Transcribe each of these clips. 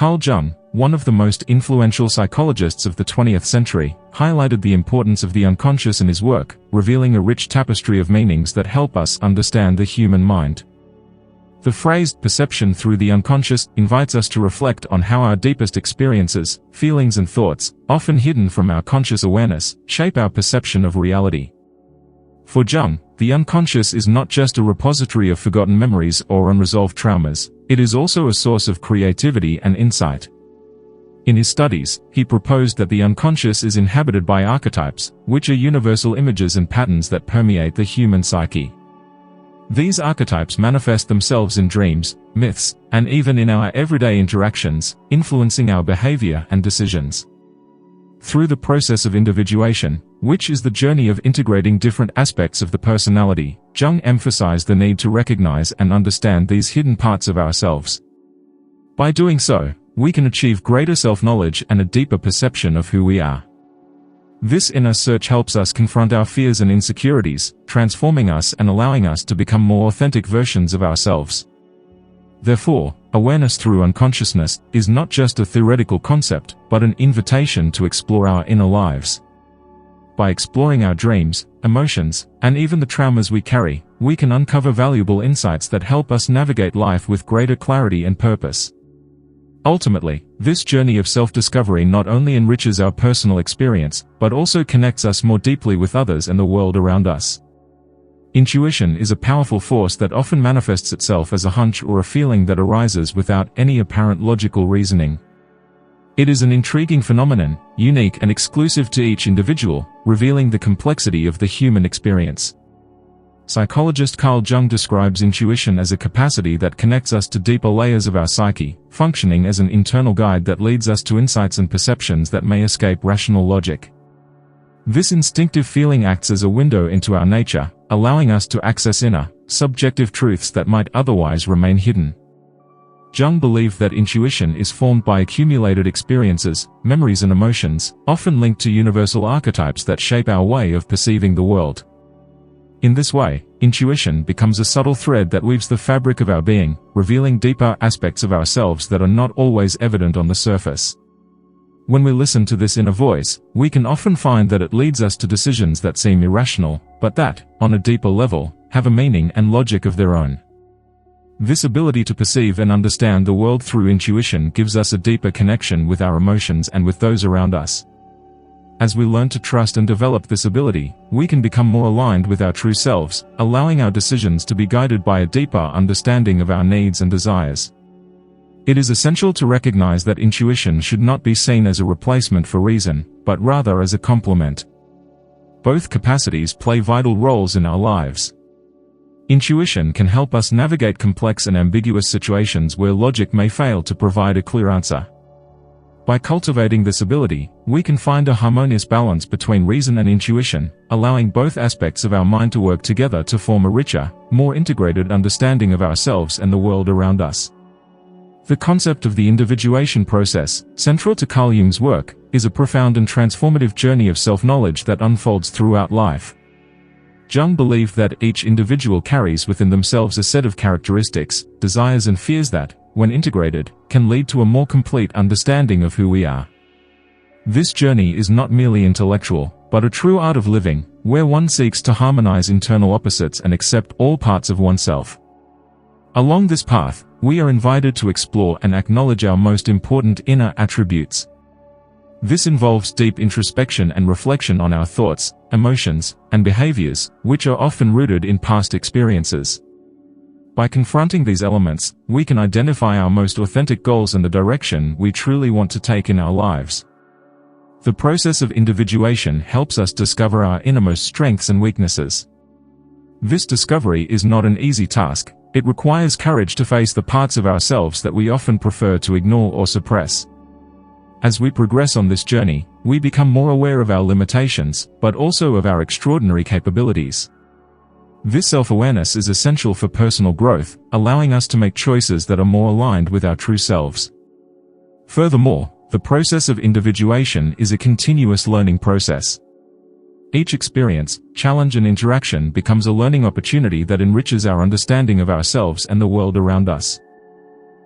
Carl Jung, one of the most influential psychologists of the 20th century, highlighted the importance of the unconscious in his work, revealing a rich tapestry of meanings that help us understand the human mind. The phrase perception through the unconscious invites us to reflect on how our deepest experiences, feelings and thoughts, often hidden from our conscious awareness, shape our perception of reality. For Jung, the unconscious is not just a repository of forgotten memories or unresolved traumas, it is also a source of creativity and insight. In his studies, he proposed that the unconscious is inhabited by archetypes, which are universal images and patterns that permeate the human psyche. These archetypes manifest themselves in dreams, myths, and even in our everyday interactions, influencing our behavior and decisions. Through the process of individuation, which is the journey of integrating different aspects of the personality, Jung emphasized the need to recognize and understand these hidden parts of ourselves. By doing so, we can achieve greater self-knowledge and a deeper perception of who we are. This inner search helps us confront our fears and insecurities, transforming us and allowing us to become more authentic versions of ourselves. Therefore, awareness through unconsciousness is not just a theoretical concept, but an invitation to explore our inner lives. By exploring our dreams, emotions, and even the traumas we carry, we can uncover valuable insights that help us navigate life with greater clarity and purpose. Ultimately, this journey of self-discovery not only enriches our personal experience, but also connects us more deeply with others and the world around us. Intuition is a powerful force that often manifests itself as a hunch or a feeling that arises without any apparent logical reasoning. It is an intriguing phenomenon, unique and exclusive to each individual, revealing the complexity of the human experience. Psychologist Carl Jung describes intuition as a capacity that connects us to deeper layers of our psyche, functioning as an internal guide that leads us to insights and perceptions that may escape rational logic. This instinctive feeling acts as a window into our nature, allowing us to access inner, subjective truths that might otherwise remain hidden. Jung believed that intuition is formed by accumulated experiences, memories and emotions, often linked to universal archetypes that shape our way of perceiving the world. In this way, intuition becomes a subtle thread that weaves the fabric of our being, revealing deeper aspects of ourselves that are not always evident on the surface. When we listen to this inner voice, we can often find that it leads us to decisions that seem irrational, but that, on a deeper level, have a meaning and logic of their own. This ability to perceive and understand the world through intuition gives us a deeper connection with our emotions and with those around us. As we learn to trust and develop this ability, we can become more aligned with our true selves, allowing our decisions to be guided by a deeper understanding of our needs and desires. It is essential to recognize that intuition should not be seen as a replacement for reason, but rather as a complement. Both capacities play vital roles in our lives. Intuition can help us navigate complex and ambiguous situations where logic may fail to provide a clear answer. By cultivating this ability, we can find a harmonious balance between reason and intuition, allowing both aspects of our mind to work together to form a richer, more integrated understanding of ourselves and the world around us. The concept of the individuation process, central to Carl Jung's work, is a profound and transformative journey of self-knowledge that unfolds throughout life. Jung believed that each individual carries within themselves a set of characteristics, desires and fears that, when integrated, can lead to a more complete understanding of who we are. This journey is not merely intellectual, but a true art of living, where one seeks to harmonize internal opposites and accept all parts of oneself. Along this path, we are invited to explore and acknowledge our most important inner attributes. This involves deep introspection and reflection on our thoughts, emotions, and behaviors, which are often rooted in past experiences. By confronting these elements, we can identify our most authentic goals and the direction we truly want to take in our lives. The process of individuation helps us discover our innermost strengths and weaknesses. This discovery is not an easy task. It requires courage to face the parts of ourselves that we often prefer to ignore or suppress. As we progress on this journey, we become more aware of our limitations, but also of our extraordinary capabilities. This self-awareness is essential for personal growth, allowing us to make choices that are more aligned with our true selves. Furthermore, the process of individuation is a continuous learning process. Each experience, challenge and interaction becomes a learning opportunity that enriches our understanding of ourselves and the world around us.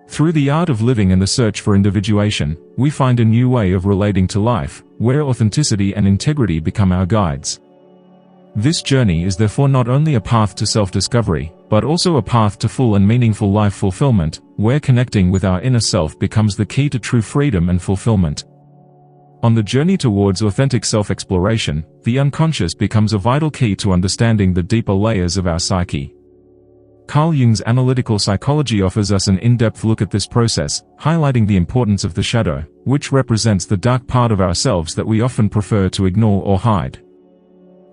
Through the art of living and the search for individuation, we find a new way of relating to life, where authenticity and integrity become our guides. This journey is therefore not only a path to self-discovery, but also a path to full and meaningful life fulfillment, where connecting with our inner self becomes the key to true freedom and fulfillment. On the journey towards authentic self-exploration, the unconscious becomes a vital key to understanding the deeper layers of our psyche. Carl Jung's analytical psychology offers us an in-depth look at this process, highlighting the importance of the shadow, which represents the dark part of ourselves that we often prefer to ignore or hide.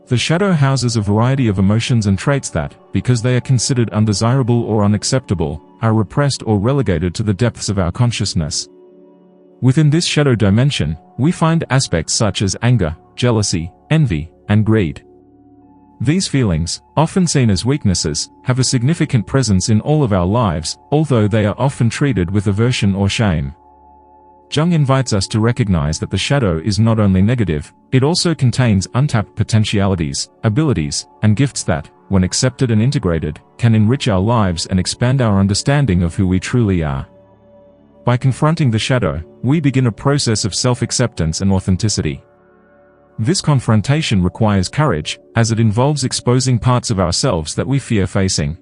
The shadow houses a variety of emotions and traits that, because they are considered undesirable or unacceptable, are repressed or relegated to the depths of our consciousness. Within this shadow dimension, we find aspects such as anger, jealousy, envy, and greed. These feelings, often seen as weaknesses, have a significant presence in all of our lives, although they are often treated with aversion or shame. Jung invites us to recognize that the shadow is not only negative, it also contains untapped potentialities, abilities, and gifts that, when accepted and integrated, can enrich our lives and expand our understanding of who we truly are. By confronting the shadow, we begin a process of self-acceptance and authenticity. This confrontation requires courage, as it involves exposing parts of ourselves that we fear facing.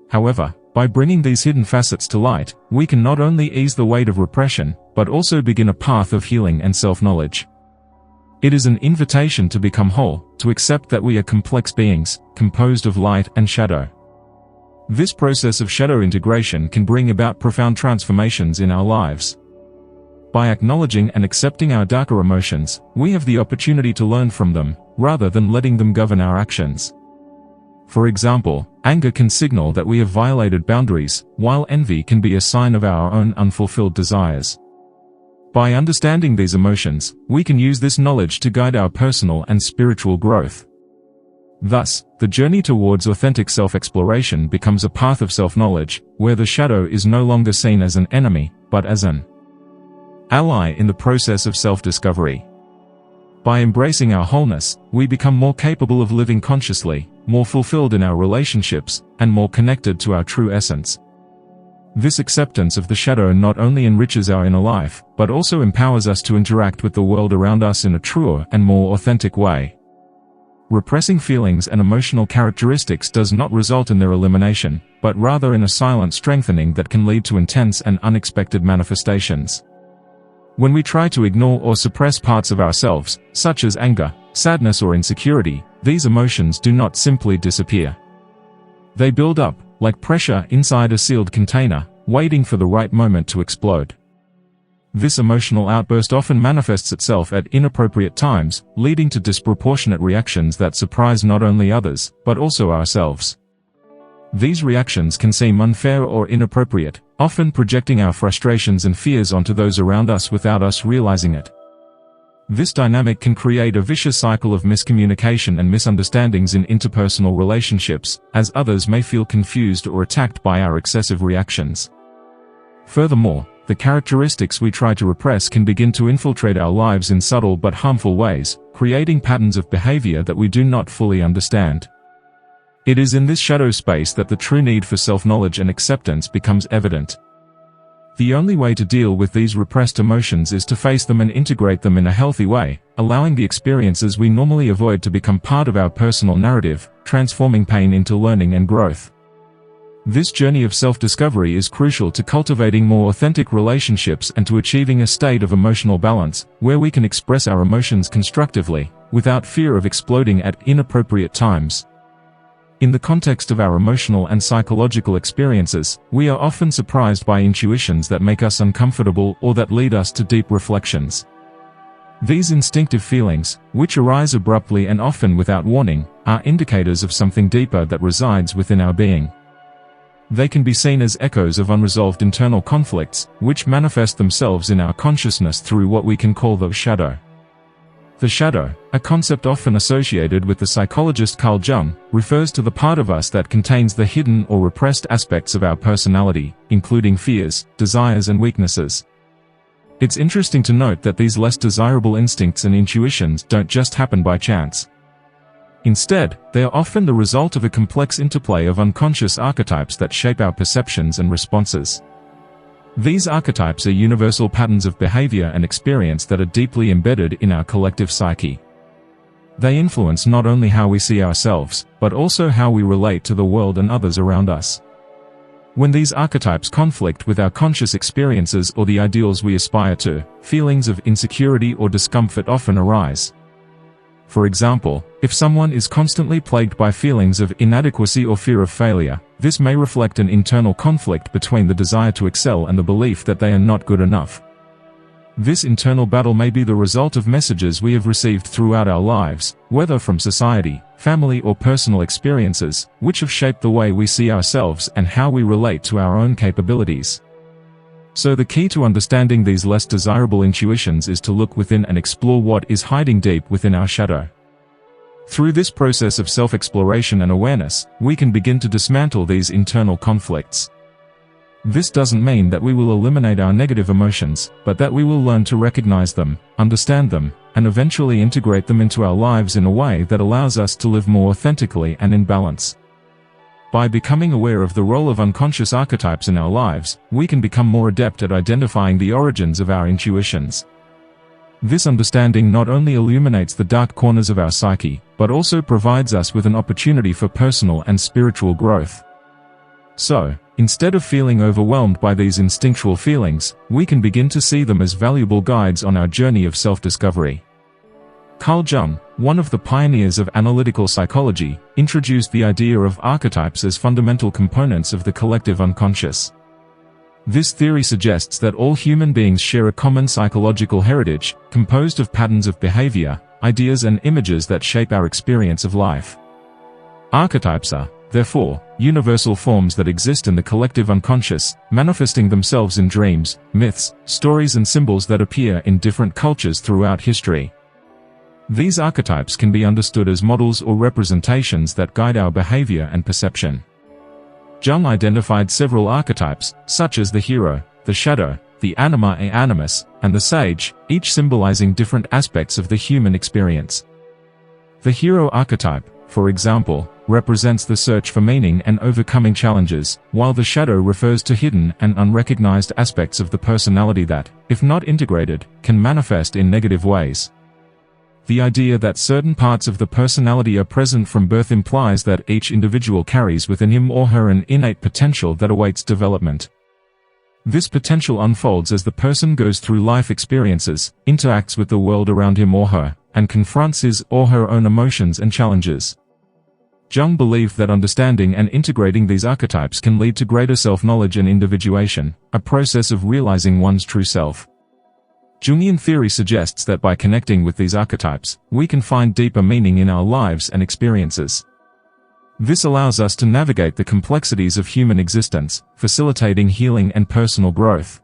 However, by bringing these hidden facets to light, we can not only ease the weight of repression, but also begin a path of healing and self-knowledge. It is an invitation to become whole, to accept that we are complex beings, composed of light and shadow. This process of shadow integration can bring about profound transformations in our lives. By acknowledging and accepting our darker emotions, we have the opportunity to learn from them, rather than letting them govern our actions. For example, anger can signal that we have violated boundaries, while envy can be a sign of our own unfulfilled desires. By understanding these emotions, we can use this knowledge to guide our personal and spiritual growth. Thus, the journey towards authentic self-exploration becomes a path of self-knowledge, where the shadow is no longer seen as an enemy, but as an ally in the process of self-discovery. By embracing our wholeness, we become more capable of living consciously, more fulfilled in our relationships, and more connected to our true essence. This acceptance of the shadow not only enriches our inner life, but also empowers us to interact with the world around us in a truer and more authentic way. Repressing feelings and emotional characteristics does not result in their elimination, but rather in a silent strengthening that can lead to intense and unexpected manifestations. When we try to ignore or suppress parts of ourselves, such as anger, sadness or insecurity, these emotions do not simply disappear. They build up, like pressure inside a sealed container, waiting for the right moment to explode. This emotional outburst often manifests itself at inappropriate times, leading to disproportionate reactions that surprise not only others, but also ourselves. These reactions can seem unfair or inappropriate, often projecting our frustrations and fears onto those around us without us realizing it. This dynamic can create a vicious cycle of miscommunication and misunderstandings in interpersonal relationships, as others may feel confused or attacked by our excessive reactions. Furthermore, the characteristics we try to repress can begin to infiltrate our lives in subtle but harmful ways, creating patterns of behavior that we do not fully understand. It is in this shadow space that the true need for self-knowledge and acceptance becomes evident. The only way to deal with these repressed emotions is to face them and integrate them in a healthy way, allowing the experiences we normally avoid to become part of our personal narrative, transforming pain into learning and growth. This journey of self-discovery is crucial to cultivating more authentic relationships and to achieving a state of emotional balance, where we can express our emotions constructively, without fear of exploding at inappropriate times. In the context of our emotional and psychological experiences, we are often surprised by intuitions that make us uncomfortable or that lead us to deep reflections. These instinctive feelings, which arise abruptly and often without warning, are indicators of something deeper that resides within our being. They can be seen as echoes of unresolved internal conflicts, which manifest themselves in our consciousness through what we can call the shadow. The shadow, a concept often associated with the psychologist Carl Jung, refers to the part of us that contains the hidden or repressed aspects of our personality, including fears, desires and weaknesses. It's interesting to note that these less desirable instincts and intuitions don't just happen by chance. Instead, they are often the result of a complex interplay of unconscious archetypes that shape our perceptions and responses. These archetypes are universal patterns of behavior and experience that are deeply embedded in our collective psyche. They influence not only how we see ourselves, but also how we relate to the world and others around us. When these archetypes conflict with our conscious experiences or the ideals we aspire to, feelings of insecurity or discomfort often arise. For example, if someone is constantly plagued by feelings of inadequacy or fear of failure, this may reflect an internal conflict between the desire to excel and the belief that they are not good enough. This internal battle may be the result of messages we have received throughout our lives, whether from society, family or personal experiences, which have shaped the way we see ourselves and how we relate to our own capabilities. So the key to understanding these less desirable intuitions is to look within and explore what is hiding deep within our shadow. Through this process of self-exploration and awareness, we can begin to dismantle these internal conflicts. This doesn't mean that we will eliminate our negative emotions, but that we will learn to recognize them, understand them, and eventually integrate them into our lives in a way that allows us to live more authentically and in balance. By becoming aware of the role of unconscious archetypes in our lives, we can become more adept at identifying the origins of our intuitions. This understanding not only illuminates the dark corners of our psyche, but also provides us with an opportunity for personal and spiritual growth. So, instead of feeling overwhelmed by these instinctual feelings, we can begin to see them as valuable guides on our journey of self-discovery. Carl Jung, one of the pioneers of analytical psychology, introduced the idea of archetypes as fundamental components of the collective unconscious. This theory suggests that all human beings share a common psychological heritage, composed of patterns of behavior, ideas and images that shape our experience of life. Archetypes are, therefore, universal forms that exist in the collective unconscious, manifesting themselves in dreams, myths, stories and symbols that appear in different cultures throughout history. These archetypes can be understood as models or representations that guide our behavior and perception. Jung identified several archetypes, such as the hero, the shadow, the anima e animus, and the sage, each symbolizing different aspects of the human experience. The hero archetype, for example, represents the search for meaning and overcoming challenges, while the shadow refers to hidden and unrecognized aspects of the personality that, if not integrated, can manifest in negative ways. The idea that certain parts of the personality are present from birth implies that each individual carries within him or her an innate potential that awaits development. This potential unfolds as the person goes through life experiences, interacts with the world around him or her, and confronts his or her own emotions and challenges. Jung believed that understanding and integrating these archetypes can lead to greater self-knowledge and individuation, a process of realizing one's true self. Jungian theory suggests that by connecting with these archetypes, we can find deeper meaning in our lives and experiences. This allows us to navigate the complexities of human existence, facilitating healing and personal growth.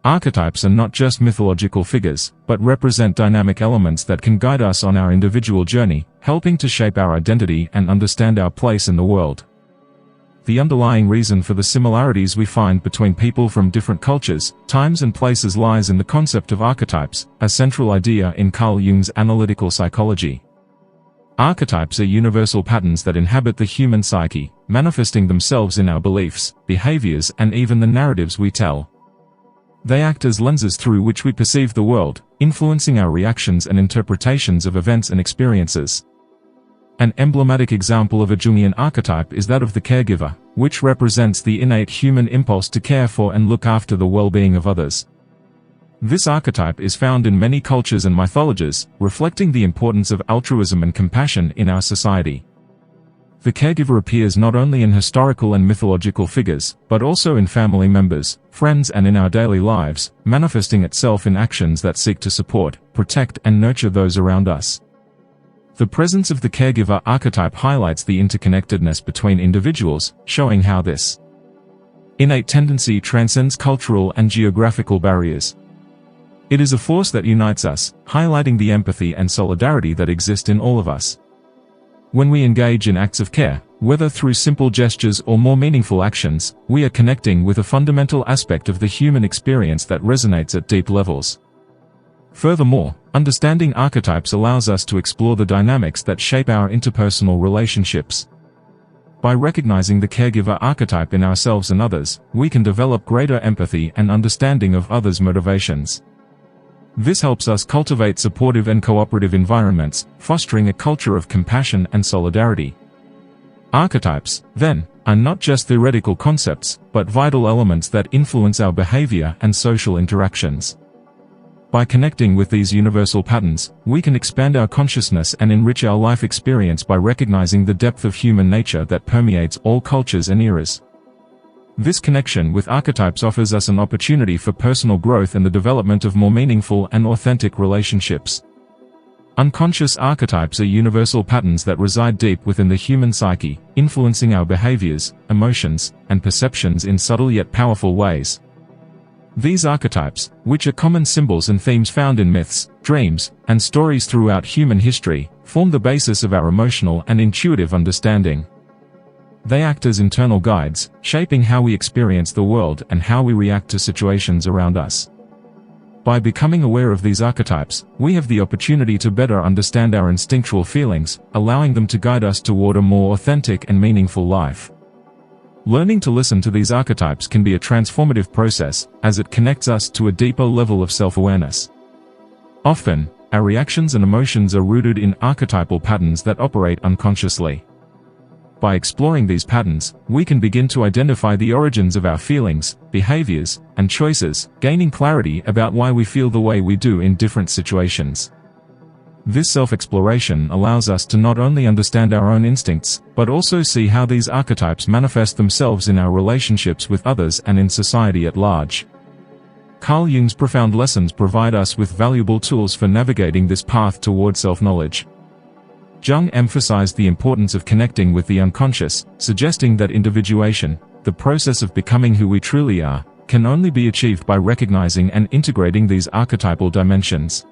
Archetypes are not just mythological figures, but represent dynamic elements that can guide us on our individual journey, helping to shape our identity and understand our place in the world. The underlying reason for the similarities we find between people from different cultures, times and places lies in the concept of archetypes, a central idea in Carl Jung's analytical psychology. Archetypes are universal patterns that inhabit the human psyche, manifesting themselves in our beliefs, behaviors, and even the narratives we tell. They act as lenses through which we perceive the world, influencing our reactions and interpretations of events and experiences. An emblematic example of a Jungian archetype is that of the caregiver, which represents the innate human impulse to care for and look after the well-being of others. This archetype is found in many cultures and mythologies, reflecting the importance of altruism and compassion in our society. The caregiver appears not only in historical and mythological figures, but also in family members, friends and in our daily lives, manifesting itself in actions that seek to support, protect and nurture those around us. The presence of the caregiver archetype highlights the interconnectedness between individuals, showing how this innate tendency transcends cultural and geographical barriers. It is a force that unites us, highlighting the empathy and solidarity that exist in all of us. When we engage in acts of care, whether through simple gestures or more meaningful actions, we are connecting with a fundamental aspect of the human experience that resonates at deep levels. Furthermore, understanding archetypes allows us to explore the dynamics that shape our interpersonal relationships. By recognizing the caregiver archetype in ourselves and others, we can develop greater empathy and understanding of others' motivations. This helps us cultivate supportive and cooperative environments, fostering a culture of compassion and solidarity. Archetypes, then, are not just theoretical concepts, but vital elements that influence our behavior and social interactions. By connecting with these universal patterns, we can expand our consciousness and enrich our life experience by recognizing the depth of human nature that permeates all cultures and eras. This connection with archetypes offers us an opportunity for personal growth and the development of more meaningful and authentic relationships. Unconscious archetypes are universal patterns that reside deep within the human psyche, influencing our behaviors, emotions, and perceptions in subtle yet powerful ways. These archetypes, which are common symbols and themes found in myths, dreams, and stories throughout human history, form the basis of our emotional and intuitive understanding. They act as internal guides, shaping how we experience the world and how we react to situations around us. By becoming aware of these archetypes, we have the opportunity to better understand our instinctual feelings, allowing them to guide us toward a more authentic and meaningful life. Learning to listen to these archetypes can be a transformative process, as it connects us to a deeper level of self-awareness. Often, our reactions and emotions are rooted in archetypal patterns that operate unconsciously. By exploring these patterns, we can begin to identify the origins of our feelings, behaviors, and choices, gaining clarity about why we feel the way we do in different situations. This self-exploration allows us to not only understand our own instincts, but also see how these archetypes manifest themselves in our relationships with others and in society at large. Carl Jung's profound lessons provide us with valuable tools for navigating this path toward self-knowledge. Jung emphasized the importance of connecting with the unconscious, suggesting that individuation, the process of becoming who we truly are, can only be achieved by recognizing and integrating these archetypal dimensions.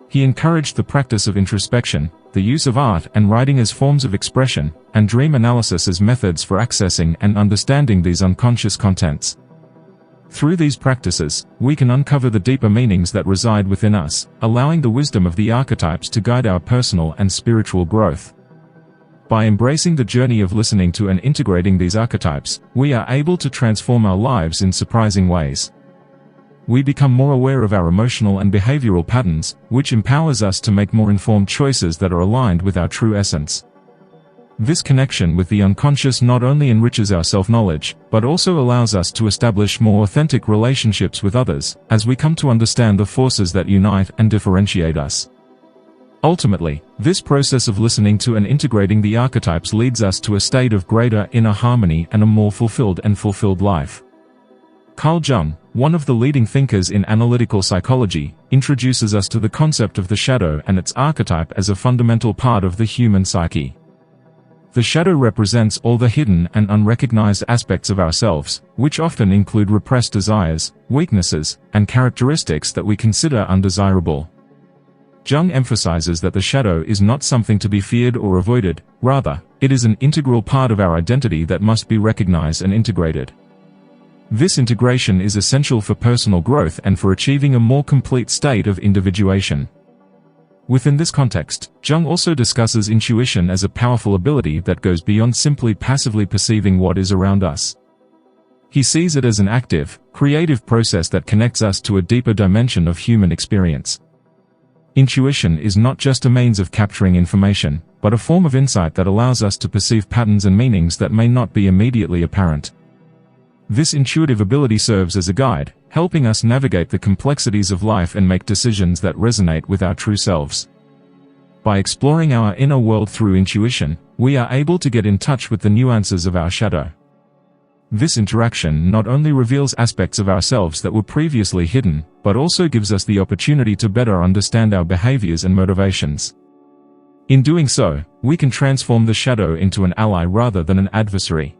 He encouraged the practice of introspection, the use of art and writing as forms of expression, and dream analysis as methods for accessing and understanding these unconscious contents. Through these practices, we can uncover the deeper meanings that reside within us, allowing the wisdom of the archetypes to guide our personal and spiritual growth. By embracing the journey of listening to and integrating these archetypes, we are able to transform our lives in surprising ways. We become more aware of our emotional and behavioral patterns, which empowers us to make more informed choices that are aligned with our true essence. This connection with the unconscious not only enriches our self-knowledge, but also allows us to establish more authentic relationships with others, as we come to understand the forces that unite and differentiate us. Ultimately, this process of listening to and integrating the archetypes leads us to a state of greater inner harmony and a more fulfilled life. Carl Jung, one of the leading thinkers in analytical psychology, introduces us to the concept of the shadow and its archetype as a fundamental part of the human psyche. The shadow represents all the hidden and unrecognized aspects of ourselves, which often include repressed desires, weaknesses, and characteristics that we consider undesirable. Jung emphasizes that the shadow is not something to be feared or avoided, rather, it is an integral part of our identity that must be recognized and integrated. This integration is essential for personal growth and for achieving a more complete state of individuation. Within this context, Jung also discusses intuition as a powerful ability that goes beyond simply passively perceiving what is around us. He sees it as an active, creative process that connects us to a deeper dimension of human experience. Intuition is not just a means of capturing information, but a form of insight that allows us to perceive patterns and meanings that may not be immediately apparent. This intuitive ability serves as a guide, helping us navigate the complexities of life and make decisions that resonate with our true selves. By exploring our inner world through intuition, we are able to get in touch with the nuances of our shadow. This interaction not only reveals aspects of ourselves that were previously hidden, but also gives us the opportunity to better understand our behaviors and motivations. In doing so, we can transform the shadow into an ally rather than an adversary.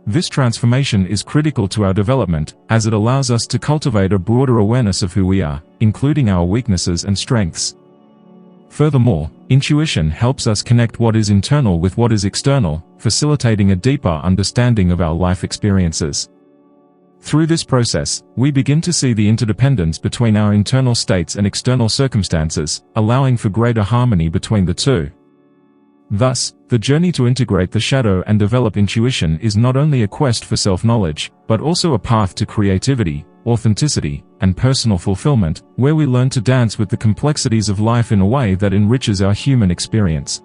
This transformation is critical to our development, as it allows us to cultivate a broader awareness of who we are, including our weaknesses and strengths. Furthermore, intuition helps us connect what is internal with what is external, facilitating a deeper understanding of our life experiences. Through this process, we begin to see the interdependence between our internal states and external circumstances, allowing for greater harmony between the two. Thus, the journey to integrate the shadow and develop intuition is not only a quest for self-knowledge, but also a path to creativity, authenticity, and personal fulfillment, where we learn to dance with the complexities of life in a way that enriches our human experience.